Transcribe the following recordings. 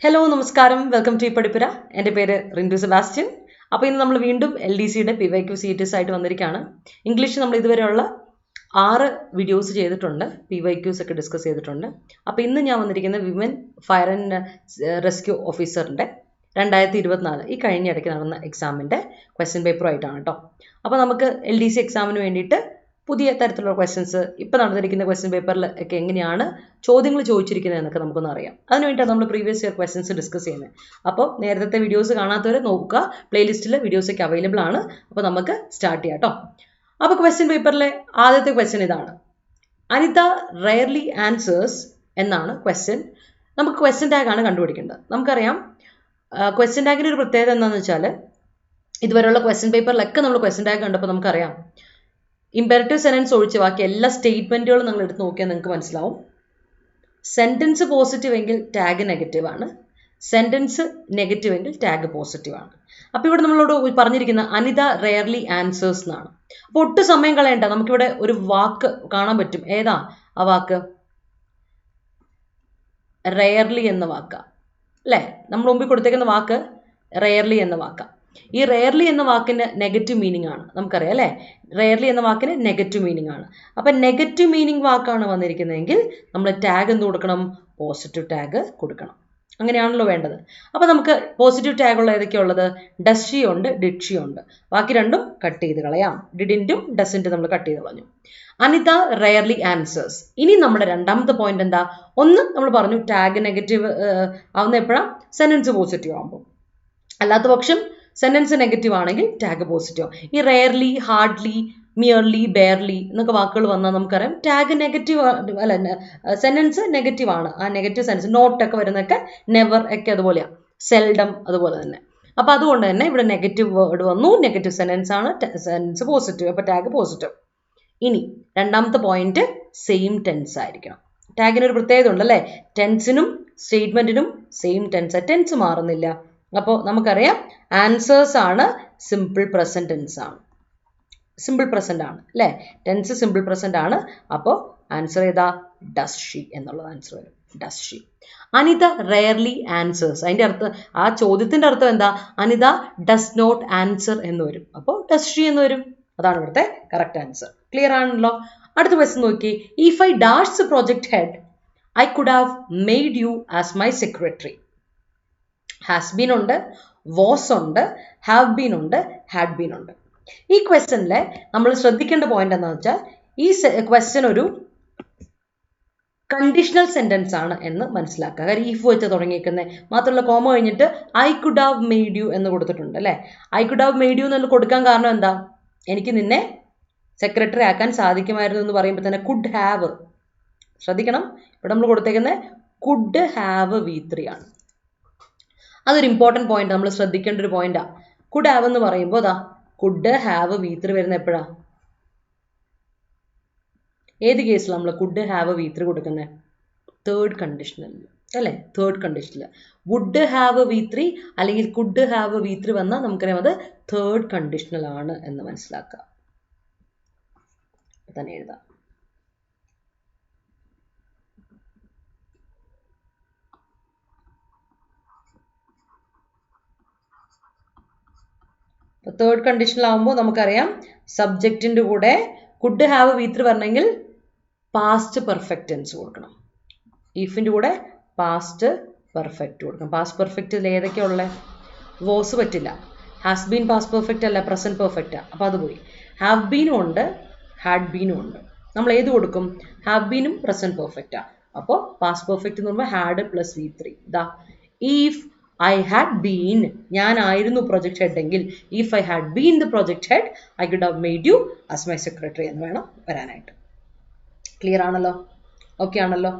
Hello നമസ്കാരം, welcome to പഠിപ്പുര. എൻ്റെ പേര് റിൻഡു സെബാസ്റ്റ്യൻ. അപ്പോൾ ഇന്ന് നമ്മൾ വീണ്ടും LDCയുടെ PYQ CTS ആയിട്ട് വന്നിരിക്കുകയാണ്. ഇംഗ്ലീഷ് നമ്മൾ ഇതുവരെയുള്ള 6 വീഡിയോസ് ചെയ്തിട്ടുണ്ട്, PYQs ഒക്കെ ഡിസ്കസ് ചെയ്തിട്ടുണ്ട്. അപ്പോൾ ഇന്ന് ഞാൻ വന്നിരിക്കുന്നത് വിമൻ ഫയർ ആൻഡ് റെസ്ക്യൂ ഓഫീസറിൻ്റെ 2024 ഈ കഴിഞ്ഞ ഇടയ്ക്ക് നടന്ന എക്സാമിൻ്റെ ക്വസ്റ്റ്യൻ പേപ്പറുമായിട്ടാണ് കേട്ടോ. അപ്പോൾ നമുക്ക് LDC എക്സാമിന് വേണ്ടിയിട്ട് പുതിയ തരത്തിലുള്ള ക്വസ്റ്റ്യൻസ് ഇപ്പോൾ നടന്നിരിക്കുന്ന ക്വസ്റ്റ്യൻ പേപ്പറിൽ ഒക്കെ എങ്ങനെയാണ് ചോദ്യങ്ങൾ ചോദിച്ചിരിക്കുന്നത് എന്നൊക്കെ നമുക്കൊന്ന് അറിയാം. അതിനുവേണ്ടിയാണ് നമ്മൾ പ്രീവിയസ് ഇയർ ക്വസ്റ്റ്യൻസ് ഡിസ്കസ് ചെയ്യുന്നത്. അപ്പോൾ നേരത്തെ വീഡിയോസ് കാണാത്തവരെ നോക്കുക, പ്ലേലിസ്റ്റിൽ വീഡിയോസൊക്കെ അവൈലബിൾ ആണ്. അപ്പോൾ നമുക്ക് സ്റ്റാർട്ട് ചെയ്യാം കേട്ടോ. അപ്പോൾ ക്വസ്റ്റ്യൻ പേപ്പറിലെ ആദ്യത്തെ ക്വസ്റ്റ്യൻ ഇതാണ്. അനിത റെയർലി ആൻസേഴ്സ് എന്നാണ് ക്വസ്റ്റ്യൻ. നമുക്ക് ക്വസ്റ്റ്യൻ ടാഗാണ് കണ്ടുപിടിക്കേണ്ടത്. നമുക്കറിയാം ക്വസ്റ്റ്യൻ ടാഗിൻ്റെ ഒരു പ്രത്യേകത എന്താണെന്ന് വെച്ചാൽ ഇതുവരെയുള്ള ക്വസ്റ്റ്യൻ പേപ്പറിലൊക്കെ നമ്മൾ ക്വസ്റ്റ്യൻ ടാഗ് കണ്ടപ്പോൾ നമുക്കറിയാം ഇമ്പെറേറ്റീവ് സെന്റൻസ് ഒഴിച്ച് ബാക്കി എല്ലാ സ്റ്റേറ്റ്മെൻറ്റുകളും നിങ്ങൾ എടുത്ത് നോക്കിയാൽ നിങ്ങൾക്ക് മനസ്സിലാവും. സെൻറ്റൻസ് പോസിറ്റീവ് എങ്കിൽ ടാഗ് നെഗറ്റീവ് ആണ്, സെൻറ്റൻസ് നെഗറ്റീവ് എങ്കിൽ ടാഗ് പോസിറ്റീവ് ആണ്. അപ്പോൾ ഇവിടെ നമ്മളോട് പറഞ്ഞിരിക്കുന്ന അനിത റെയർലി ആൻസേഴ്സ് എന്നാണ്. അപ്പോൾ ഒട്ടും സമയം കളയണ്ട, നമുക്കിവിടെ ഒരു വാക്ക് കാണാൻ പറ്റും. ഏതാ ആ വാക്ക്? റെയർലി എന്ന വാക്കാണ് അല്ലേ? നമ്മൾ മുമ്പിൽ കൊടുത്തേക്കുന്ന വാക്ക് റെയർലി എന്ന വാക്കാണ്. ഈ റെയർലി എന്ന വാക്കിന് നെഗറ്റീവ് മീനിങ് ആണ്, നമുക്കറിയാം അല്ലേ? റെയർലി എന്ന വാക്കിന് നെഗറ്റീവ് മീനിങ് ആണ്. അപ്പം നെഗറ്റീവ് മീനിങ് വാക്കാണ് വന്നിരിക്കുന്നതെങ്കിൽ നമ്മൾ ടാഗ് എന്ത് കൊടുക്കണം? പോസിറ്റീവ് ടാഗ് കൊടുക്കണം. അങ്ങനെയാണല്ലോ വേണ്ടത്. അപ്പോൾ നമുക്ക് പോസിറ്റീവ് ടാഗുള്ള ഏതൊക്കെയുള്ളത്? ഡഷി ഉണ്ട്, ഡിഡ്ഷി ഉണ്ട്. ബാക്കി രണ്ടും കട്ട് ചെയ്ത് കളയാം. ഡിഡിൻറ്റും ഡസിൻറ്റും നമ്മൾ കട്ട് ചെയ്ത് കളഞ്ഞു. Anita rarely answers. ഇനി നമ്മുടെ രണ്ടാമത്തെ പോയിന്റ് എന്താ? ഒന്ന് നമ്മൾ പറഞ്ഞു ടാഗ് നെഗറ്റീവ് ആവുന്ന എപ്പോഴാണ്? സെന്റൻസ് പോസിറ്റീവ് ആകുമ്പോൾ. അല്ലാത്ത പക്ഷം സെന്റൻസ് നെഗറ്റീവ് ആണെങ്കിൽ ടാഗ് പോസിറ്റീവ്. ഈ റെയർലി, ഹാർഡ്ലി, മിയർലി, ബെയർലി എന്നൊക്കെ വാക്കുകൾ വന്നാൽ നമുക്കറിയാം ടാഗ് നെഗറ്റീവ് അല്ല, സെന്റൻസ് നെഗറ്റീവ് ആണ്. ആ നെഗറ്റീവ് സെൻസ് നോട്ടൊക്കെ വരുന്നതൊക്കെ നെവർ ഒക്കെ അതുപോലെയാണ്, സെൽഡം അതുപോലെ തന്നെ. അപ്പോൾ അതുകൊണ്ട് തന്നെ ഇവിടെ നെഗറ്റീവ് വേർഡ് വന്നു, നെഗറ്റീവ് സെന്റൻസ് ആണ്, സെന്റൻസ് പോസിറ്റീവ്, അപ്പോൾ ടാഗ് പോസിറ്റീവ്. ഇനി രണ്ടാമത്തെ പോയിന്റ് സെയിം ടെൻസ് ആയിരിക്കണം. ടാഗിനൊരു പ്രത്യേകത ഉണ്ടല്ലേ, ടെൻസിനും സ്റ്റേറ്റ്മെന്റിനും സെയിം ടെൻസ്, ടെൻസ് മാറുന്നില്ല. അപ്പോൾ നമുക്കറിയാം ആൻസേഴ്സ് ആണ് സിമ്പിൾ പ്രസന്റ് ടെൻസ് ആണ്, സിമ്പിൾ പ്രസന്റ് ആണ് അല്ലേ? ടെൻസ് സിമ്പിൾ പ്രസന്റ് ആണ്. അപ്പോൾ ആൻസർ ഏതാ? ഡസ് ഷി എന്നുള്ളത് ആൻസർ വരും. Does she. Anita rarely answers, അതിൻ്റെ അർത്ഥം, ആ ചോദ്യത്തിൻ്റെ അർത്ഥം എന്താ? അനിത ഡസ് നോട്ട് ആൻസർ എന്ന് വരും. അപ്പോൾ ഡസ് ഷി എന്ന് വരും. അതാണ് ഇവിടുത്തെ കറക്റ്റ് ആൻസർ. ക്ലിയർ ആണല്ലോ? അടുത്ത ക്വസ്റ്റ്യൻ നോക്കി. If I dash the project head I could have made you as my secretary. Has been ഉണ്ട്, വാസ് ഉണ്ട്, ഹാവ് ബീൻ ഉണ്ട്, ഹാഡ് ബീൻ ഉണ്ട്. ഈ ക്വസ്റ്റ്യനിലെ നമ്മൾ ശ്രദ്ധിക്കേണ്ട പോയിന്റ് എന്താണെന്ന് വെച്ചാൽ ഈ ക്വസ്റ്റ്യൻ ഒരു കണ്ടീഷണൽ സെന്റൻസ് ആണ് എന്ന് മനസ്സിലാക്കുക. കാര്യം ഇഫ് വെച്ച് തുടങ്ങിയിരിക്കുന്നത്, മാത്രമല്ല കോമ കഴിഞ്ഞിട്ട് I could have made U എന്ന് കൊടുത്തിട്ടുണ്ട് അല്ലേ? I could have made U എന്ന് കൊടുക്കാൻ കാരണം എന്താ? എനിക്ക് നിന്നെ സെക്രട്ടറി ആക്കാൻ സാധിക്കുമായിരുന്നു എന്ന് പറയുമ്പോൾ തന്നെ കുഡ് ഹാവ്. ശ്രദ്ധിക്കണം, ഇവിടെ നമ്മൾ കൊടുത്തേക്കുന്നത് കുഡ് ഹാവ് V3 ആണ്. അതൊരു ഇമ്പോർട്ടൻറ്റ് പോയിന്റ്, നമ്മൾ ശ്രദ്ധിക്കേണ്ട ഒരു പോയിന്റാണ്. കുഡ് ഹാവ് എന്ന് പറയുമ്പോൾ അതാ കുഡ് ഹാവ് V3 വരുന്ന എപ്പോഴാ? ഏത് കേസിലാണ് നമ്മൾ കുഡ് ഹാവ് V3 കൊടുക്കുന്നത്? തേർഡ് കണ്ടീഷനിൽ അല്ലേ? തേർഡ് കണ്ടീഷനിൽ വുഡ് ഹാവ് V3 അല്ലെങ്കിൽ കുഡ് ഹാവ് V3 വന്നാൽ നമുക്കറിയാം അത് തേർഡ് കണ്ടീഷണൽ ആണ് എന്ന് മനസ്സിലാക്കുക. തന്നെ എഴുതാം. തേർഡ് കണ്ടീഷനിൽ ആകുമ്പോൾ നമുക്കറിയാം സബ്ജക്റ്റിൻ്റെ കൂടെ കുഡ് ഹാവ് V3 വരണമെങ്കിൽ പാസ്റ്റ് പെർഫെക്റ്റ് ടെൻസ് കൊടുക്കണം. ഇഫിൻ്റെ കൂടെ പാസ്റ്റ് പെർഫെക്റ്റ് കൊടുക്കണം. പാസ്റ്റ് പെർഫെക്റ്റിൽ ഏതൊക്കെയാണ് ഉള്ളത്? വോസ് പറ്റില്ല, ഹാസ് ബീൻ പാസ്റ്റ് പെർഫെക്റ്റ് അല്ല, പ്രസന്റ് പെർഫെക്റ്റാണ്. അപ്പോൾ അത് പോയി. ഹാവ് ബീനും ഉണ്ട്, ഹാഡ് ബീനും ഉണ്ട്. നമ്മൾ ഏത് കൊടുക്കും? ഹാവ് ബീനും പ്രസന്റ് പെർഫെക്റ്റാണ്. അപ്പോൾ പാസ്റ്റ് പെർഫെക്റ്റ് എന്ന് പറയുമ്പോൾ ഹാഡ് പ്ലസ് V3. ഇതാ ഇഫ് ഐ ഹാഡ് ബീൻ, ഞാനായിരുന്നു പ്രൊജക്ട് ഹെഡ് എങ്കിൽ, if I had been the project head I could have made you as my secretary എന്ന് വേണം വരാനായിട്ട്. ക്ലിയർ ആണല്ലോ? ഓക്കെ ആണല്ലോ?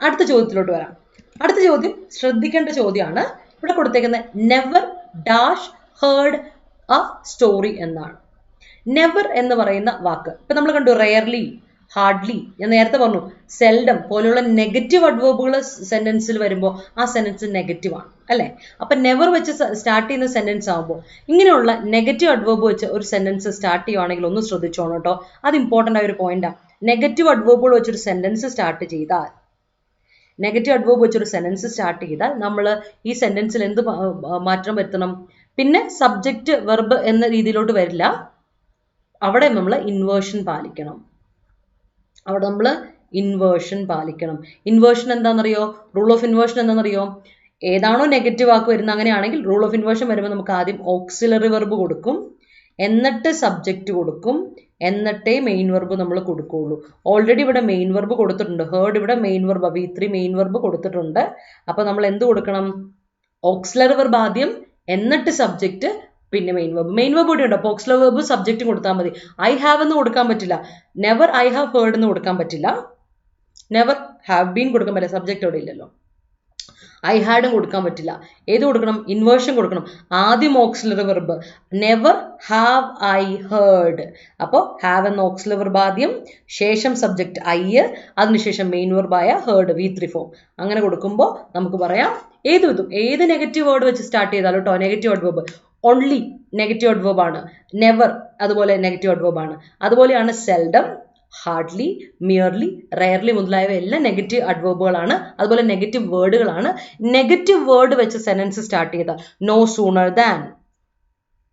അടുത്ത ചോദ്യത്തിലോട്ട് വരാം. അടുത്ത ചോദ്യം ശ്രദ്ധിക്കേണ്ട ചോദ്യമാണ്. ഇവിടെ കൊടുത്തേക്കുന്നത് never dash heard A story എന്നാണ്. നെവർ എന്ന് പറയുന്ന വാക്ക് ഇപ്പം നമ്മൾ കണ്ടു, റെയർലി, ഹാർഡ്ലി, ഞാൻ നേരത്തെ പറഞ്ഞു സെൽഡം പോലെയുള്ള നെഗറ്റീവ് അഡ്വേർബുകൾ സെന്റൻസിൽ വരുമ്പോൾ ആ സെന്റൻസ് നെഗറ്റീവ് ആണ് അല്ലേ? അപ്പം നെവർ വെച്ച് സ്റ്റാർട്ട് ചെയ്യുന്ന സെന്റൻസ് ആകുമ്പോൾ ഇങ്ങനെയുള്ള നെഗറ്റീവ് അഡ്വേർബ് വെച്ച് ഒരു സെന്റൻസ് സ്റ്റാർട്ട് ചെയ്യുവാണെങ്കിൽ ഒന്ന് ശ്രദ്ധിച്ചോണം കേട്ടോ. അത് ഇമ്പോർട്ടൻ്റ് ആയ ഒരു പോയിന്റാണ്. നെഗറ്റീവ് അഡ്വേർബുകൾ വെച്ചൊരു സെന്റൻസ് സ്റ്റാർട്ട് ചെയ്താൽ നെഗറ്റീവ് അഡ്വേർബ് വെച്ചൊരു സെന്റൻസ് സ്റ്റാർട്ട് ചെയ്താൽ നമ്മൾ ഈ സെന്റൻസിൽ എന്ത് മാറ്റം വരുത്തണം? പിന്നെ സബ്ജക്റ്റ് വെർബ് എന്ന രീതിയിലോട്ട് വരില്ല. അവിടെ നമ്മൾ ഇൻവേർഷൻ പാലിക്കണം. ഇൻവേർഷൻ എന്താണെന്നറിയോ? റൂൾ ഓഫ് ഇൻവേർഷൻ എന്താണെന്നറിയോ? ഏതാണോ നെഗറ്റീവ് വാക്ക് വരുന്നത് അങ്ങനെയാണെങ്കിൽ റൂൾ ഓഫ് ഇൻവേർഷൻ വരുമ്പോൾ നമുക്ക് ആദ്യം ഓക്സിലറി വെർബ് കൊടുക്കും, എന്നിട്ട് സബ്ജക്റ്റ് കൊടുക്കും, എന്നിട്ടേ മെയിൻ വെർബ് നമ്മൾ കൊടുക്കുകയുള്ളൂ. ഓൾറെഡി ഇവിടെ മെയിൻ വെർബ് കൊടുത്തിട്ടുണ്ട്. ഹേർഡ് ഇവിടെ main verb, V3 main verb കൊടുത്തിട്ടുണ്ട്. അപ്പൊ നമ്മൾ എന്ത് കൊടുക്കണം? ഓക്സിലറി വെർബ് ആദ്യം, എന്നിട്ട് സബ്ജക്റ്റ്, പിന്നെ മെയിൻ വെർബ് കൂടി ഉണ്ട്. അപ്പോൾ ഓക്സിലറി വെർബ് സബ്ജക്റ്റും കൊടുത്താൽ മതി. ഐ ഹാവ് എന്ന് കൊടുക്കാൻ പറ്റില്ല. നെവർ ഐ ഹാവ് ഹേർഡ് എന്ന് കൊടുക്കാൻ പറ്റില്ല. നെവർ ഹാവ് ബീൻ കൊടുക്കാൻ പറ്റില്ല, സബ്ജക്റ്റ് അവിടെ ഇല്ലല്ലോ. ഐ ഹാഡും കൊടുക്കാൻ പറ്റില്ല. ഏത് കൊടുക്കണം? ഇൻവേർഷൻ കൊടുക്കണം. ആദ്യം auxiliary verb, never have I heard. അപ്പോൾ ഹാവ് എന്ന ഓക്സിലറി വെർബ് ആദ്യം, ശേഷം സബ്ജക്റ്റ് ഐ, അതിനുശേഷം മെയിൻ വെർബായ ഹേർഡ് V3 ഫോം. അങ്ങനെ കൊടുക്കുമ്പോൾ നമുക്ക് പറയാം ഏത് നെഗറ്റീവ് വേർഡ് വെച്ച് സ്റ്റാർട്ട് ചെയ്താലും കേട്ടോ, negative adverb. Only negative adverb ആണ്. നെവർ അതുപോലെ നെഗറ്റീവ് അഡ്വേർബ് ആണ്. അതുപോലെയാണ് സെൽഡം, ഹാർഡ്ലി, മിയർലി, റയർലി മുതലായവ എല്ലാം നെഗറ്റീവ് അഡ്വേർബുകളാണ്. അതുപോലെ നെഗറ്റീവ് വേർഡുകളാണ്. നെഗറ്റീവ് വേർഡ് വെച്ച് സെന്റൻസ് സ്റ്റാർട്ട് ചെയ്ത നോ സൂണർ ദാൻ,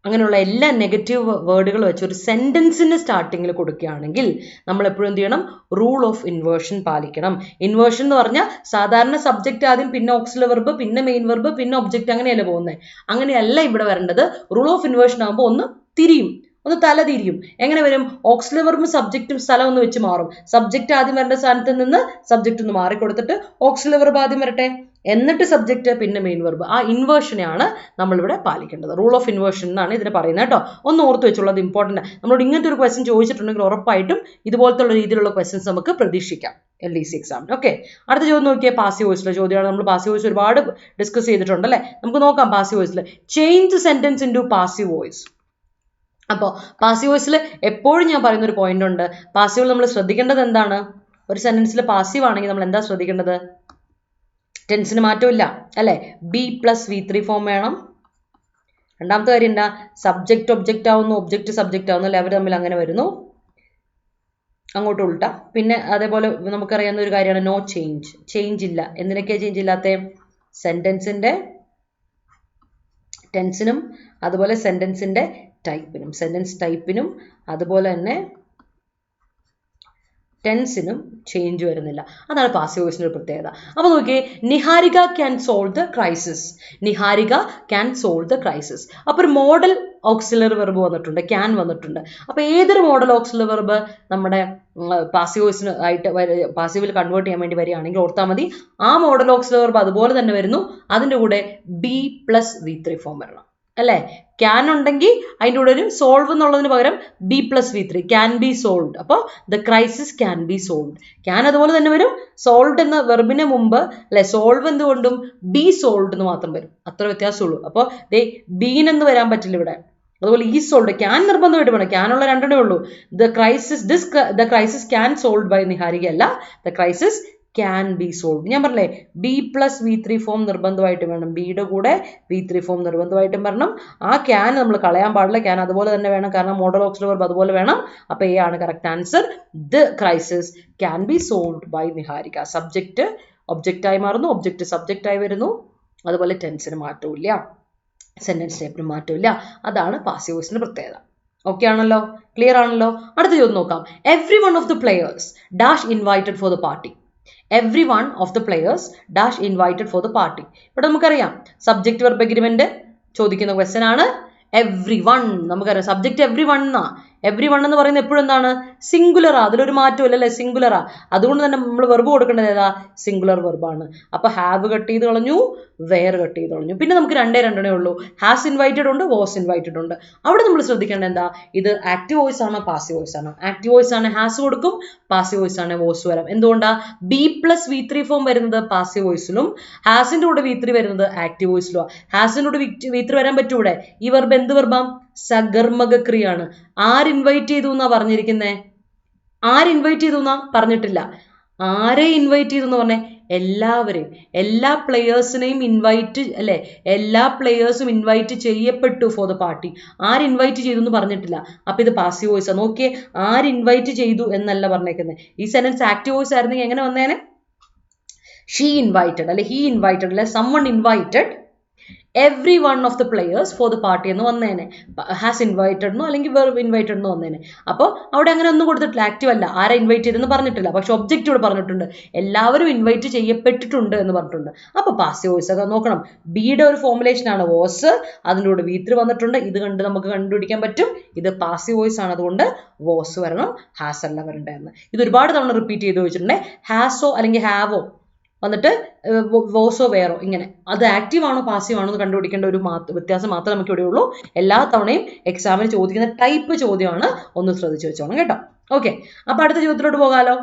അങ്ങനെയുള്ള എല്ലാ നെഗറ്റീവ് വേർഡുകൾ വെച്ച് ഒരു സെന്റൻസിന് സ്റ്റാർട്ടിങ്ങിൽ കൊടുക്കുകയാണെങ്കിൽ നമ്മൾ എപ്പോഴും എന്ത് ചെയ്യണം? റൂൾ ഓഫ് ഇൻവേർഷൻ പാലിക്കണം. ഇൻവേർഷൻ എന്ന് പറഞ്ഞാൽ സാധാരണ സബ്ജക്റ്റ് ആദ്യം, പിന്നെ ഓക്സിലറി വെർബ്, പിന്നെ മെയിൻ വെർബ്, പിന്നെ ഒബ്ജക്റ്റ്, അങ്ങനെയല്ല പോകുന്നത്. അങ്ങനെയല്ല ഇവിടെ വരേണ്ടത്. റൂൾ ഓഫ് ഇൻവേർഷൻ ആകുമ്പോൾ ഒന്ന് തല തിരിയും. എങ്ങനെ വരും? ഓക്സിലറി വെർബും സബ്ജക്റ്റും സ്ഥലം ഒന്ന് വെച്ച് മാറും. സബ്ജക്റ്റ് ആദ്യം വരേണ്ട സ്ഥാനത്ത് നിന്ന് സബ്ജക്റ്റ് ഒന്ന് മാറിക്കൊടുത്തിട്ട് ഓക്സിലറി വെർബ് ആദ്യം വരട്ടെ, എന്നിട്ട് സബ്ജക്റ്റ്, പിന്നെ മെയിൻ വെർബ്. ആ ഇൻവേർഷനെയാണ് നമ്മളിവിടെ പാലിക്കേണ്ടത്. റൂൾ ഓഫ് ഇൻവേർഷൻ എന്നാണ് ഇതിനെ പറയുന്നത് കേട്ടോ. ഒന്ന് ഓർത്ത് വെച്ചുള്ളത് ഇമ്പോർട്ടൻ്റ്. നമ്മളോട് ഇങ്ങനത്തെ ഒരു ക്വസ്റ്റ്യൻ ചോദിച്ചിട്ടുണ്ടെങ്കിൽ ഉറപ്പായിട്ടും ഇതുപോലത്തെ രീതിയിലുള്ള ക്വസ്റ്റ്യൻസ് നമുക്ക് പ്രതീക്ഷിക്കാം LDC എക്സാമിന്. ഓക്കെ, അടുത്ത ചോദ്യം നോക്കിയാൽ പാസീവ് വോയിസിലെ ചോദ്യമാണ്. നമ്മൾ പാസീവ് വോയിസ് ഒരുപാട് ഡിസ്കസ് ചെയ്തിട്ടുണ്ട് അല്ലേ? നമുക്ക് നോക്കാം പാസീവ് വോയിസിൽ. Change sentence into passive voice. അപ്പോൾ പാസീവ് വോയിസിൽ എപ്പോഴും ഞാൻ പറയുന്ന ഒരു പോയിന്റ് ഉണ്ട്. പാസീവിൽ നമ്മൾ ശ്രദ്ധിക്കേണ്ടത് എന്താണ്? ഒരു സെന്റൻസിൽ പാസീവ് ആണെങ്കിൽ നമ്മൾ എന്താ ശ്രദ്ധിക്കേണ്ടത്? ടെൻസിന് മാറ്റമില്ല അല്ലേ? B+V3 ഫോം വേണം. രണ്ടാമത്തെ കാര്യം എന്താ? സബ്ജക്റ്റ് ഒബ്ജക്റ്റ് ആവുന്നു, ഒബ്ജക്റ്റ് സബ്ജക്റ്റ് ആവുന്നു അല്ലേ? അവർ തമ്മിൽ അങ്ങനെ വരുന്നു, അങ്ങോട്ട് ഉൾട്ട. പിന്നെ അതേപോലെ നമുക്കറിയാവുന്ന ഒരു കാര്യമാണ് നോ ചേഞ്ച് ഇല്ല. എന്തിനൊക്കെയാണ് ചേഞ്ച് ഇല്ലാത്ത? സെന്റൻസിന്റെ ടെൻസിനും അതുപോലെ സെന്റൻസിന്റെ ടൈപ്പിനും, സെന്റൻസ് ടൈപ്പിനും അതുപോലെ തന്നെ ടെൻസിനും ചേഞ്ച് വരുന്നില്ല. അതാണ് പാസീവ് വോയിസിന്റെ ഒരു പ്രത്യേകത. അപ്പൊ നോക്കിയേ, Niharika can solve the crisis. അപ്പൊ ഒരു മോഡൽ ഓക്സിലറി വെർബ് വന്നിട്ടുണ്ട്, ക്യാൻ വന്നിട്ടുണ്ട്. അപ്പൊ ഏതൊരു മോഡൽ ഓക്സിലറി വെർബ് നമ്മുടെ പാസീവ് വോയിസിന് ആയിട്ട് പാസീവിൽ കൺവേർട്ട് ചെയ്യാൻ വേണ്ടി വരികയാണെങ്കിൽ ഓർത്താൽ മതി, ആ മോഡൽ ഓക്സിലറി വെർബ് അതുപോലെ തന്നെ വരുന്നു. അതിന്റെ കൂടെ B+V3 ഫോം വരണം അല്ലേ? ക്യാൻ ഉണ്ടെങ്കിൽ അതിൻ്റെ കൂടെ ഒരു സോൾവ് എന്നുള്ളതിന് പകരം B+V3, ക്യാൻ ബി സോൾവ്ഡ്. അപ്പോൾ the crisis can be solved. Can അതുപോലെ തന്നെ വരും. സോൾവ്ഡ് എന്ന വെർബിന് മുമ്പ് അല്ലെ സോൾവ് എന്തുകൊണ്ടും ബി സോൾവ്ഡ് എന്ന് മാത്രം വരും. അത്ര വ്യത്യാസമുള്ളൂ. അപ്പോൾ ബീൻ എന്ന് വരാൻ പറ്റില്ല ഇവിടെ. അതുപോലെ ഈ സോൾവ്ഡ്, ക്യാൻ നിർബന്ധമായിട്ട് വേണം. ക്യാനുള്ള രണ്ടെണ്ണേ ഉള്ളൂ. The crisis can solved by Niharika അല്ല, the crisis can be solve. ഞാൻ പറഞ്ഞേ B+V3 ഫോം നിർബന്ധമായിട്ട് വേണം. ബിയുടെ കൂടെ V3 ഫോം നിർബന്ധമായിട്ടും വരണം. ആ ക്യാൻ നമ്മൾ കളയാൻ പാടില്ല. ക്യാൻ അതുപോലെ തന്നെ വേണം, കാരണം മോഡൽ ഓക്സിലറി വെർബ് അതുപോലെ വേണം. അപ്പൊ എ ആണ് correct answer. The crisis can be solved by Niharika. Subject ഒബ്ജക്റ്റായി മാറുന്നു, ഒബ്ജക്റ്റ് സബ്ജക്റ്റായി വരുന്നു. അതുപോലെ ടെൻസിന് മാറ്റമില്ല, സെന്റൻസ് ടൈപ്പിന് മാറ്റമില്ല. അതാണ് പാസീവ് വോയിസിന്റെ പ്രത്യേകത. ഓക്കെ ആണല്ലോ? ക്ലിയർ ആണല്ലോ? അടുത്ത ചോദ്യം നോക്കാം. Every one of the players dash invited four the party. Every one of the players dash invited four the party. ഇവിടെ നമുക്കറിയാം സബ്ജക്റ്റ് വെർബ് എഗ്രിമെന്റ് ചോദിക്കുന്ന ക്വസ്റ്റ്യൻ ആണ്. എവ്രി വൺ നമുക്കറിയാം സബ്ജക്റ്റ് എവ്രി വൺ എന്നാ. എവ്രി വൺ എന്ന് പറയുന്നത് എപ്പോഴും എന്താണ്? സിംഗുലറാ. അതിലൊരു മാറ്റമില്ല അല്ലേ? സിംഗുലറാ. അതുകൊണ്ട് തന്നെ നമ്മൾ വെർബ് കൊടുക്കേണ്ടത് ഏതാ? സിംഗുലർ വെർബാണ്. അപ്പൊ ഹാവ് കട്ട് ചെയ്ത് കളഞ്ഞു, വെയർ കട്ട് ചെയ്ത് കളഞ്ഞു. പിന്നെ നമുക്ക് രണ്ടേ ഉള്ളൂ. ഹാസ് ഇൻവൈറ്റഡ് ഉണ്ട്, വാസ് ഇൻവൈറ്റഡ് ഉണ്ട്. അവിടെ നമ്മൾ ശ്രദ്ധിക്കേണ്ടത് എന്താ? ഇത് ആക്റ്റീവ് വോയിസ് ആണോ പാസീവ് വോയിസ് ആണോ? ആക്റ്റീവ് വോയിസ് ആണ് ഹാസ് കൊടുക്കും, പാസീവ് വോയിസ് ആണ് വോസ് വരാം. എന്തുകൊണ്ടാ? B+V3 ഫോം വരുന്നത് പാസീവ് വോയിസിലും ഹാസിന്റെ കൂടെ V3 വരുന്നത് ആക്റ്റീവ് വോയിസിലും. ഹാസിന്റെ കൂടെ V3 വരാൻ പറ്റൂടെ? ഈ വെർബ് എന്ത് വെർബാം? സകർമ്മക ക്രിയാണ്. ആര് ഇൻവൈറ്റ് ചെയ്തു എന്നാ പറഞ്ഞിരിക്കുന്നേ? ആര് ഇൻവൈറ്റ് ചെയ്തു എന്നാ പറഞ്ഞിട്ടില്ല. ആരെ ഇൻവൈറ്റ് ചെയ്തു എന്ന് പറഞ്ഞേ? എല്ലാവരെയും, എല്ലാ പ്ലെയേഴ്സിനെയും ഇൻവൈറ്റ് അല്ലെ? എല്ലാ പ്ലെയേഴ്സും ഇൻവൈറ്റ് ചെയ്യപ്പെട്ടു ഫോർ ദ പാർട്ടി. ആര് ഇൻവൈറ്റ് ചെയ്തു എന്ന് പറഞ്ഞിട്ടില്ല. അപ്പൊ ഇത് പാസീവ് വോയിസ്. നോക്കിയേ, ആര് ഇൻവൈറ്റ് ചെയ്തു എന്നല്ല പറഞ്ഞേക്കുന്നത്. ഈ സെന്റൻസ് ആക്റ്റീവ് വോയിസ് ആയിരുന്നെങ്കിൽ എങ്ങനെ വന്നേനെ? ഷീ ഇൻവൈറ്റഡ് അല്ലെ ഹീ ഇൻവൈറ്റഡ് അല്ലെ someone invited every one of the players for the party എന്ന് വന്നേനെ. ഹാസ് ഇൻവൈറ്റഡ് എന്നോ അല്ലെങ്കിൽ വെർ ഇൻവൈറ്റഡ് എന്ന് വന്നേനെ. അപ്പോൾ അവിടെ അങ്ങനെ ഒന്നും കൊടുത്തിട്ടില്ല, ആക്റ്റീവ് അല്ല, ആരെ ഇൻവൈറ്റ് ചെയ്തെന്ന് പറഞ്ഞിട്ടില്ല. പക്ഷെ ഒബ്ജക്റ്റ് ഇവിടെ പറഞ്ഞിട്ടുണ്ട്, എല്ലാവരും ഇൻവൈറ്റ് ചെയ്യപ്പെട്ടിട്ടുണ്ട് എന്ന് പറഞ്ഞിട്ടുണ്ട്. അപ്പോൾ പാസീവ് വോയിസ് ഒക്കെ നോക്കണം. ബിയുടെ ഒരു ഫോർമുലേഷൻ ആണ് വോസ്, അതിൻ്റെ കൂടെ V3 വന്നിട്ടുണ്ട്. ഇത് കണ്ട് നമുക്ക് കണ്ടുപിടിക്കാൻ പറ്റും ഇത് പാസീവ് വോയിസ് ആണ്, അതുകൊണ്ട് വോസ് വരണം, ഹാസ് അല്ല വരണ്ടെന്ന്. ഇത് ഒരുപാട് തവണ റിപ്പീറ്റ് ചെയ്ത് വെച്ചിട്ടുണ്ടെങ്കിൽ ഹാസോ അല്ലെങ്കിൽ ഹാവോ വന്നിട്ട് വോസോ വേറോ ഇങ്ങനെ, അത് ആക്റ്റീവ് ആണോ പാസീവ് ആണോ എന്ന് കണ്ടുപിടിക്കേണ്ട ഒരു വ്യത്യാസം മാത്രമേ നമുക്ക് ഇവിടെ ഉള്ളൂ. എല്ലാ തവണയും എക്സാമിന് ചോദിക്കുന്ന ടൈപ്പ് ചോദ്യമാണ്, ഒന്ന് ശ്രദ്ധിച്ചു വെച്ചോണം കേട്ടോ. ഓക്കെ, അപ്പൊ അടുത്ത ചോദ്യത്തിലോട്ട് പോകാലോ.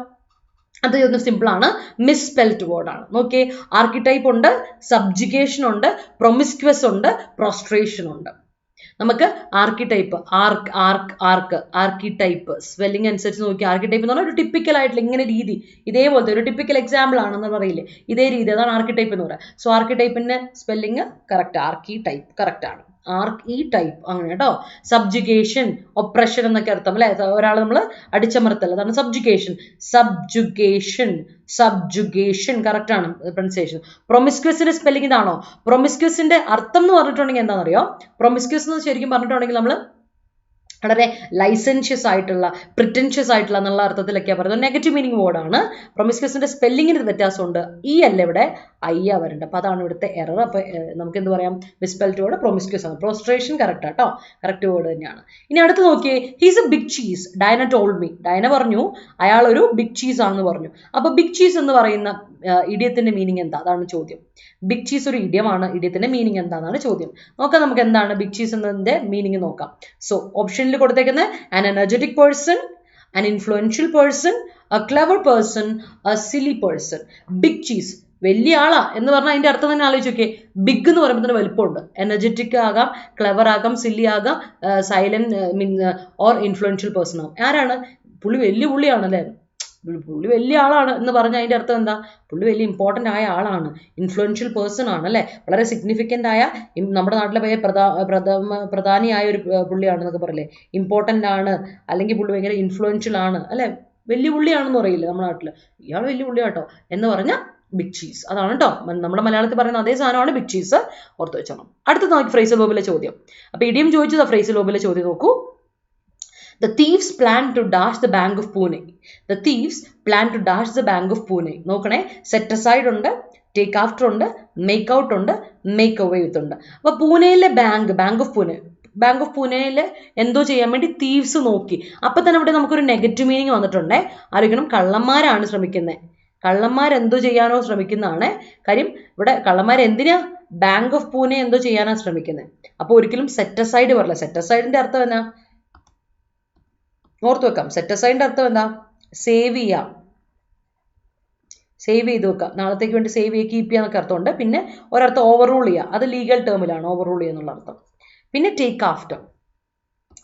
അത് ചോദ്യം സിമ്പിൾ ആണ്, മിസ്സ്പെൽഡ് വേർഡ് ആണ്. നോക്കിയേ, ആർക്കിടൈപ്പ് ഉണ്ട്, സബ്ജുഗേഷൻ ഉണ്ട്, പ്രൊമിസ്ക്വസ് ഉണ്ട്, പ്രോസ്ട്രേഷൻ ഉണ്ട്. നമുക്ക് ആർക്കിടൈപ്പ് ആർക്കിടൈപ്പ് സ്പെല്ലിംഗ് അനുസരിച്ച് നോക്കി. ആർക്കിടൈപ്പ് എന്ന് പറഞ്ഞാൽ ഒരു ടിപ്പിക്കൽ ആയിട്ടുള്ള ഇങ്ങനെ രീതി, ഇതേപോലത്തെ ഒരു ടിപ്പിക്കൽ എക്സാമ്പിൾ ആണെന്ന് പറയില്ലേ, ഇതേ രീതി, അതാണ് ആർക്കിടൈപ്പ് എന്ന് പറയുക. സോ ആർക്കിടൈപ്പിന്റെ സ്പെല്ലിംഗ് കറക്റ്റ്, ആർക്കിടൈപ്പ് കറക്റ്റ് ആണ്, ടൈപ്പ് അങ്ങനെ കേട്ടോ. സബ്ജുഗേഷൻ, ഒപ്രഷൻ എന്നൊക്കെ അർത്ഥം അല്ലെ, ഒരാൾ നമ്മൾ അടിച്ചമർത്തൽ, അതാണ് സബ്ജുഗേഷൻ. സബ്ജുഗേഷൻ കറക്റ്റ് ആണ് പ്രൊനൗൺസിയേഷൻ. പ്രൊമിസ്ക്വസിന്റെ സ്പെല്ലിംഗ് ഇതാണോ? പ്രൊമിസ്ക്വസിന്റെ അർത്ഥം എന്ന് പറഞ്ഞിട്ടുണ്ടെങ്കിൽ എന്താണെന്നറിയോ? പ്രൊമിസ്ക്വസ് എന്ന് ശരിക്കും പറഞ്ഞിട്ടുണ്ടെങ്കിൽ നമ്മൾ വളരെ ലൈസൻഷ്യസ് ആയിട്ടുള്ള, പ്രിറ്റൻഷ്യസ് ആയിട്ടുള്ള എന്നുള്ള അർത്ഥത്തിലൊക്കെയാണ് പറയുന്നത്. നെഗറ്റീവ് മീനിങ് വേർഡാണ്. പ്രൊമിസ്ക്വസിന്റെ സ്പെല്ലിങ്ങിന് വ്യത്യാസമുണ്ട്, ഈ അല്ല ഇവിടെ ഐ വരേണ്ടത്. അപ്പോൾ അതാണ് ഇവിടുത്തെ എറർ. അപ്പോൾ നമുക്ക് എന്ത് പറയാം? മിസ്സ്പെൽഡ് വേർഡ് പ്രൊമിസ്ക്വസ് ആണ്. പ്രോസ്ട്രേഷൻ കറക്റ്റ് ആട്ടോ, കറക്റ്റ് വേർഡ് തന്നെയാണ്. ഇനി അടുത്ത് നോക്കിയേ, he's a big cheese. Diana told me. Diana പറഞ്ഞു അയാൾ ഒരു ബിഗ് ചീസ് ആണെന്ന് പറഞ്ഞു. അപ്പോൾ ബിഗ് ചീസ് എന്ന് പറയുന്ന ഇഡിയത്തിന്റെ മീനിങ് എന്താ? അതാണ് ചോദ്യം. ബിഗ് ചീസ് ഒരു ഇഡിയമാണ്, ഇഡിയത്തിന്റെ മീനിങ് എന്താണെന്നാണ് ചോദ്യം. നോക്കാം നമുക്ക് എന്താണ് ബിഗ് ചീസ് എന്നതിന്റെ മീനിങ് നോക്കാം. സോ ഓപ്ഷനിൽ കൊടുത്തേക്കുന്നത് an energetic person, an influential person, a clever person, a silly person. Big cheese വലിയ ആളാ എന്ന് പറഞ്ഞാൽ അതിന്റെ അർത്ഥം തന്നെ ആലോചിച്ച് നോക്കിയേ. ബിഗ് എന്ന് പറയുമ്പോൾ തന്നെ വലുപ്പമുണ്ട്. എനർജറ്റിക് ആകാം, ക്ലെവർ ആകാം, സില്ലി ആകാം, സൈലന്റ് ഓർ ഇൻഫ്ലുവൻഷ്യൽ പേഴ്സൺ ആകും. ആരാണ്? പുള്ളി വലിയ പുള്ളിയാണല്ലേ, പുള്ളി വലിയ ആളാണ് എന്ന് പറഞ്ഞാൽ അതിന്റെ അർത്ഥം എന്താ? പുള്ളി വലിയ ഇമ്പോർട്ടൻ്റ് ആയ ആളാണ്, ഇൻഫ്ലുവൻഷ്യൽ പേഴ്സൺ ആണ് അല്ലെ, വളരെ സിഗ്നിഫിക്കൻ്റ് ആയ, നമ്മുടെ നാട്ടിലെ ഭയ പ്രധാനിയായ ഒരു പുള്ളിയാണെന്നൊക്കെ പറയില്ലേ, ഇമ്പോർട്ടൻ്റ് ആണ്, അല്ലെങ്കിൽ പുള്ളി ഭയങ്കര ഇൻഫ്ലുവൻഷ്യൽ ആണ് അല്ലെ, വലിയ പുള്ളിയാണെന്ന് പറയില്ലേ നമ്മുടെ നാട്ടിൽ, ഇയാൾ വലിയ പുള്ളിയാട്ടോ എന്ന് പറഞ്ഞാൽ ബിഗ് ചീസ്. അതാണ് കേട്ടോ നമ്മുടെ മലയാളത്തിൽ പറയുന്ന അതേ സാധനമാണ് ബിഗ് ചീസ്, ഓർത്ത് വെച്ചോണം. അടുത്ത നോക്കി ഫ്രേസൽ വേർബിലെ ചോദ്യം. അപ്പൊ ഇടിയും ചോദിച്ചത് ഫ്രേസൽ വേർബിലെ ചോദ്യം നോക്കൂ. The thieves planned to dash the Bank of Pune. The thieves planned to dash the Bank of Pune. നോക്കണേ, സെറ്റ് അസൈഡ് ഉണ്ട്, ടേക്ക് ആഫ്റ്റർ ഉണ്ട്, മേക്ക് ഔട്ട് ഉണ്ട്, മേക്ക് അവേ വിത്ത് ഉണ്ട്. അപ്പൊ പൂനെയിലെ ബാങ്ക് ഓഫ് പൂനെയിൽ എന്തോ ചെയ്യാൻ വേണ്ടി തീവ്സ് നോക്കി. അപ്പൊ തന്നെ ഇവിടെ നമുക്കൊരു നെഗറ്റീവ് മീനിങ് വന്നിട്ടുണ്ടേ. ആലോചിക്കണം, കള്ളന്മാരാണ് ശ്രമിക്കുന്നത്, കള്ളന്മാരെന്തോ ചെയ്യാനോ ശ്രമിക്കുന്നതാണ്. കാര്യം ഇവിടെ കള്ളന്മാർ എന്തിനാ ബാങ്ക് ഓഫ് പൂനെ എന്തോ ചെയ്യാനാണ് ശ്രമിക്കുന്നത്. അപ്പൊ ഒരിക്കലും സെറ്റ് അസൈഡ് പറയില്ല. സെറ്റ് അസൈഡിന്റെ അർത്ഥം എന്നാ? ഓർത്ത് വെക്കാം. സെറ്റ് അസൈഡിന്റെ അർത്ഥം എന്താ? സേവ് ചെയ്യാം, സേവ് ചെയ്ത് വെക്കാം, നാളത്തേക്ക് വേണ്ടി സേവ് ചെയ്യുക, കീപ്പ് ചെയ്യാന്നൊക്കെ അർത്ഥമുണ്ട്. പിന്നെ ഒരർത്ഥം ഓവർ റൂൾ ചെയ്യുക, അത് ലീഗൽ ടേമിലാണ് ഓവർ റൂൾ ചെയ്യുക എന്നുള്ള അർത്ഥം. പിന്നെ ടേക്ക് ആഫ്റ്റർ,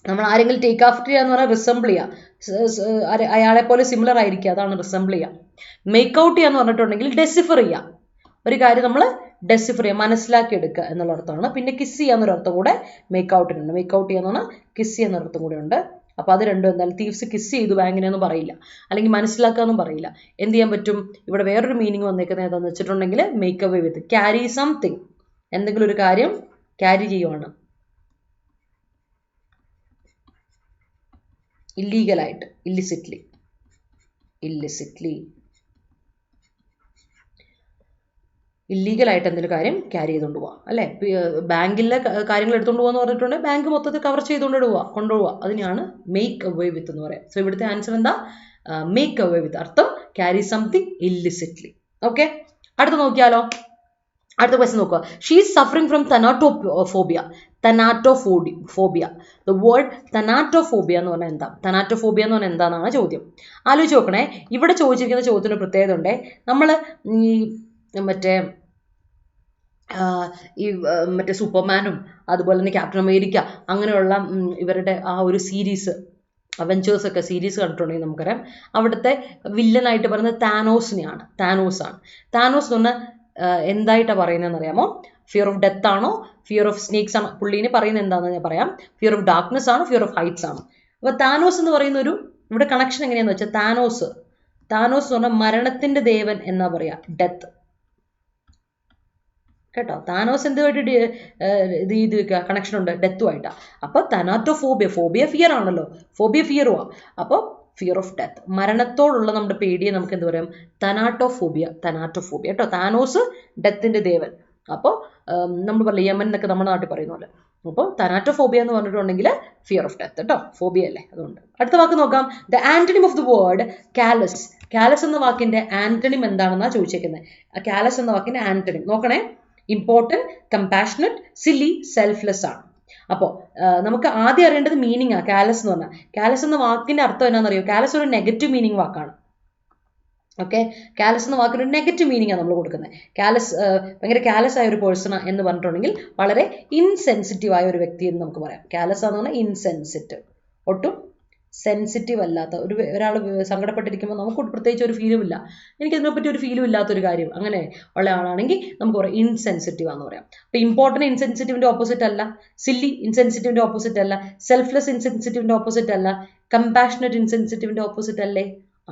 നമ്മൾ ആരെങ്കിലും ടേക്ക് ആഫ്റ്റർ ചെയ്യുക എന്ന് പറഞ്ഞാൽ റിസംബിൾ ചെയ്യുക, അയാളെ പോലെ സിമിലർ ആയിരിക്കുക, അതാണ് റിസംബിൾ ചെയ്യുക. മേക്ക് ഔട്ട് ചെയ്യാന്ന് പറഞ്ഞിട്ടുണ്ടെങ്കിൽ ഡെസിഫർ ചെയ്യുക, ഒരു കാര്യം നമ്മൾ ഡെസിഫർ ചെയ്യുക, മനസ്സിലാക്കി എടുക്കുക എന്നുള്ള അർത്ഥമാണ്. പിന്നെ കിസ് ചെയ്യാന്നൊരു അർത്ഥം കൂടെ മേക്ക് ഔട്ടിനുണ്ട്. മേക്ക് ഔട്ട് ചെയ്യാന്ന് പറഞ്ഞാൽ കിസ് ചെയ്യുന്ന അർത്ഥം കൂടെ ഉണ്ട്. അപ്പൊ അത് രണ്ടും എന്തായാലും തീവ്സ് കിസ് ചെയ്തു ബാങ്കിനെ ഒന്നും പറയില്ല, അല്ലെങ്കിൽ മനസ്സിലാക്കാന്നും പറയില്ല. എന്ത് ചെയ്യാൻ പറ്റും? ഇവിടെ വേറൊരു മീനിങ് വന്നേക്കുന്നത് ഏതാന്ന് വെച്ചിട്ടുണ്ടെങ്കിൽ make away with, carry something, എന്തെങ്കിലും ഒരു കാര്യം ക്യാരി ചെയ്യുവാണ്, ഇല്ലീഗലായിട്ട്, ഇല്ലിസിറ്റ്ലി ഇല്ലീഗലായിട്ട് എന്തെങ്കിലും കാര്യം ക്യാരി ചെയ്തുകൊണ്ട് പോവാം അല്ലേ. ബാങ്കിലെ കാര്യങ്ങൾ എടുത്തുകൊണ്ട് പോകാന്ന് പറഞ്ഞിട്ടുണ്ട്, ബാങ്ക് മൊത്തത്തിൽ കവർ ചെയ്തുകൊണ്ട് കൊണ്ടുപോവുക, അതിനെയാണ് മേക്ക് അവേ വിത്ത് എന്ന് പറയാം. സോ ഇവിടുത്തെ ആൻസർ എന്താ? മേക്ക് അവേ വിത്ത്, അർത്ഥം ക്യാരി സംതിങ് ഇല്ലിസിറ്റ്ലി. ഓക്കെ, അടുത്ത നോക്കിയാലോ. അടുത്ത ക്വസ്റ്റ്യൻ നോക്കുക. She is suffering from thanatophobia. The word thanatophobia എന്ന് പറഞ്ഞാൽ എന്താ? തനാറ്റോഫോബിയ എന്ന് പറഞ്ഞാൽ എന്താണെന്നാണ് ചോദ്യം. ആലോചിച്ച് നോക്കണേ. ഇവിടെ ചോദിച്ചിരിക്കുന്ന ചോദ്യത്തിന് പ്രത്യേകത ഉണ്ടേ. നമ്മൾ മറ്റേ സൂപ്പർമാനും അതുപോലെ തന്നെ ക്യാപ്റ്റൻ അമേരിക്ക അങ്ങനെയുള്ള ഇവരുടെ ആ ഒരു സീരീസ്, അവഞ്ചേഴ്സ് ഒക്കെ സീരീസ് കണ്ടിട്ടുണ്ടെങ്കിൽ നമുക്കറിയാം, അവിടുത്തെ വില്ലനായിട്ട് പറയുന്നത് താനോസ് ആണ്. താനോസ് എന്ന് പറഞ്ഞാൽ എന്തായിട്ടാണ് പറയുന്നതെന്ന് അറിയാമോ? ഫിയർ ഓഫ് ഡെത്ത് ആണോ, ഫിയർ ഓഫ് സ്നേക്സ് ആണോ? പുള്ളീനെ പറയുന്നത് എന്താണെന്ന് ഞാൻ പറയാം. ഫിയർ ഓഫ് ഡാർക്ക്നെസ് ആണോ, ഫിയർ ഓഫ് ഹൈറ്റ്സ് ആണോ? അപ്പൊ താനോസ് എന്ന് പറയുന്ന ഒരു, ഇവിടെ കണക്ഷൻ എങ്ങനെയാന്ന് വെച്ചാൽ താനോസ് എന്ന് പറഞ്ഞാൽ മരണത്തിന്റെ ദേവൻ എന്നാ പറയാ, ഡെത്ത്. കേട്ടോ. താനോസ് എന്തുമായിട്ട് ഇത് കണക്ഷൻ ഉണ്ട്? ഡെത്തുമായിട്ടാണ്. അപ്പോൾ തനാറ്റോഫോബിയ, ഫോബിയ ഫിയർ ആണല്ലോ, ഫോബിയ ഫിയറുവാ. അപ്പോൾ ഫിയർ ഓഫ് ഡെത്ത്, മരണത്തോടുള്ള നമ്മുടെ പേടിയെ നമുക്ക് എന്ത് പറയാം? തനാറ്റോഫോബിയ, തനാറ്റോഫോബിയ കേട്ടോ. താനോസ് ഡെത്തിന്റെ ദേവൻ. അപ്പോൾ നമ്മൾ പറയില്ല യമൻ എന്നൊക്കെ നമ്മുടെ നാട്ടിൽ പറയുന്ന പോലെ. അപ്പോൾ തനാറ്റോഫോബിയ എന്ന് പറഞ്ഞിട്ടുണ്ടെങ്കിൽ ഫിയർ ഓഫ് ഡെത്ത് കേട്ടോ, ഫോബിയ അല്ലേ, അതുകൊണ്ട്. അടുത്ത വാക്ക് നോക്കാം. The antonym of the word callus. Callus എന്ന വാക്കിന്റെ ആന്റണിം എന്താണെന്നാണ് ചോദിച്ചേക്കുന്നത്. കാലസ് എന്ന വാക്കിന്റെ ആന്റണിം നോക്കണേ. ഇമ്പോർട്ടൻറ്റ്, കമ്പാഷനറ്റ്, സില്ലി, സെൽഫ്ലെസ് ആണ്. അപ്പോൾ നമുക്ക് ആദ്യം അറിയേണ്ടത് മീനിങ് ആണ്. കാലസ് എന്ന് പറഞ്ഞാൽ, കാലസ് എന്ന വാക്കിന്റെ അർത്ഥം എന്നാണെന്നറിയോ? കാലസ് ഒരു നെഗറ്റീവ് മീനിങ് വാക്കാണ്. ഓക്കെ, കാലസ് എന്ന വാക്കിന് ഒരു നെഗറ്റീവ് മീനിങ് ആണ് നമ്മൾ കൊടുക്കുന്നത്. കാലസ് ഭയങ്കര കാലസ് ആയ ഒരു പേഴ്സൺ എന്ന് പറഞ്ഞിട്ടുണ്ടെങ്കിൽ വളരെ ഇൻസെൻസിറ്റീവ് ആയ ഒരു വ്യക്തി എന്ന് നമുക്ക് പറയാം. കാലസ് എന്ന് പറഞ്ഞാൽ ഇൻസെൻസിറ്റീവ്, ഒട്ടും സെൻസിറ്റീവ് അല്ലാത്ത ഒരാൾ സങ്കടപ്പെട്ടിരിക്കുമ്പോൾ നമുക്ക് പ്രത്യേകിച്ച് ഒരു ഫീലും ഇല്ല, എനിക്കതിനെപ്പറ്റി ഒരു ഫീലും ഇല്ലാത്തൊരു കാര്യം അങ്ങനെ ഉള്ള ആളാണെങ്കിൽ നമുക്ക് പറയാം ഇൻസെൻസിറ്റീവ് ആണെന്ന് പറയാം. അപ്പോൾ ഇമ്പോർട്ടൻറ്റ് ഇൻസെൻസിറ്റീവിൻ്റെ ഓപ്പോസിറ്റ് അല്ല, സില്ലി ഇൻസെൻസിറ്റീവിൻ്റെ ഓപ്പോസിറ്റ് അല്ല, സെൽഫ്ലെസ് ഇൻസെൻസിറ്റീവിൻ്റെ ഓപ്പോസിറ്റ് അല്ല, കമ്പാഷനറ്റ് ഇൻസെൻസിറ്റീവിൻ്റെ ഓപ്പോസിറ്റ് അല്ലേ?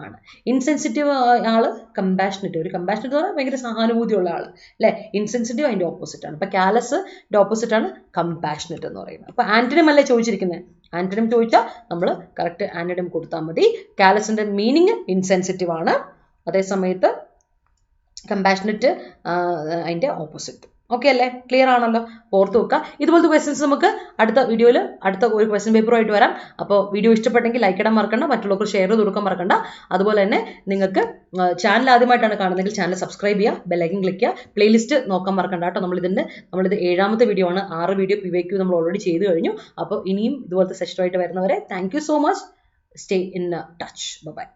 ആണ്. ഇൻസെൻസിറ്റീവ് ആള് കമ്പാഷനറ്റ്, ഒരു കമ്പാഷനറ്റ് എന്ന് പറഞ്ഞാൽ ഭയങ്കര സഹാനുഭൂതിയുള്ള ആൾ അല്ലേ. ഇൻസെൻസിറ്റീവ് അതിൻ്റെ ഓപ്പോസിറ്റ് ആണ്. അപ്പോൾ കാലസിൻ്റെ ഓപ്പോസിറ്റ് ആണ് കമ്പാഷനറ്റ് എന്ന് പറയുന്നത്. അപ്പോൾ ആന്റണിം അല്ലേ ചോദിച്ചിരിക്കുന്നത്? ആന്റണിം ചോദിച്ചാൽ നമ്മൾ കറക്റ്റ് ആന്റണിം കൊടുത്താൽ മതി. കാലസിൻ്റെ മീനിങ് ഇൻസെൻസിറ്റീവ് ആണ്, അതേസമയത്ത് കമ്പാഷനറ്റ് അതിൻ്റെ ഓപ്പോസിറ്റ്. ഓക്കെ അല്ലേ? ക്ലിയർ ആണല്ലോ? ഓർത്ത് വെക്കുക. ഇതുപോലത്തെ ക്വസ്റ്റ്യൻസ് നമുക്ക് അടുത്ത വീഡിയോയിൽ അടുത്ത ഒരു ക്വസ്റ്റ്യൻ പേപ്പറുമായിട്ട് വരാം. അപ്പോൾ വീഡിയോ ഇഷ്ടപ്പെട്ടെങ്കിൽ ലൈക്ക് ഇടാൻ മറക്കണ്ട, മറ്റുള്ളവർക്ക് ഷെയർ ചെയ്ത് കൊടുക്കാൻ മറക്കണ്ട. അതുപോലെ തന്നെ നിങ്ങൾക്ക് ചാനൽ ആദ്യമായിട്ടാണ് കാണുന്നതെങ്കിൽ ചാനൽ സബ്സ്ക്രൈബ് ചെയ്യുക, ബെല്ലൈക്കൻ ക്ലിക്ക് ചെയ്യുക, പ്ലേലിസ്റ്റ് നോക്കാൻ മറക്കണ്ട കേട്ടോ. നമ്മളിത് 7ാമത്തെ വീഡിയോ ആണ്. 6 വീഡിയോ PYQ നമ്മൾ ഓൾറെഡി ചെയ്ത് കഴിഞ്ഞു. അപ്പോൾ ഇനിയും ഇതുപോലത്തെ സെഷനുമായിട്ട് വരുന്നവരെ thank you so much. Stay in touch. By.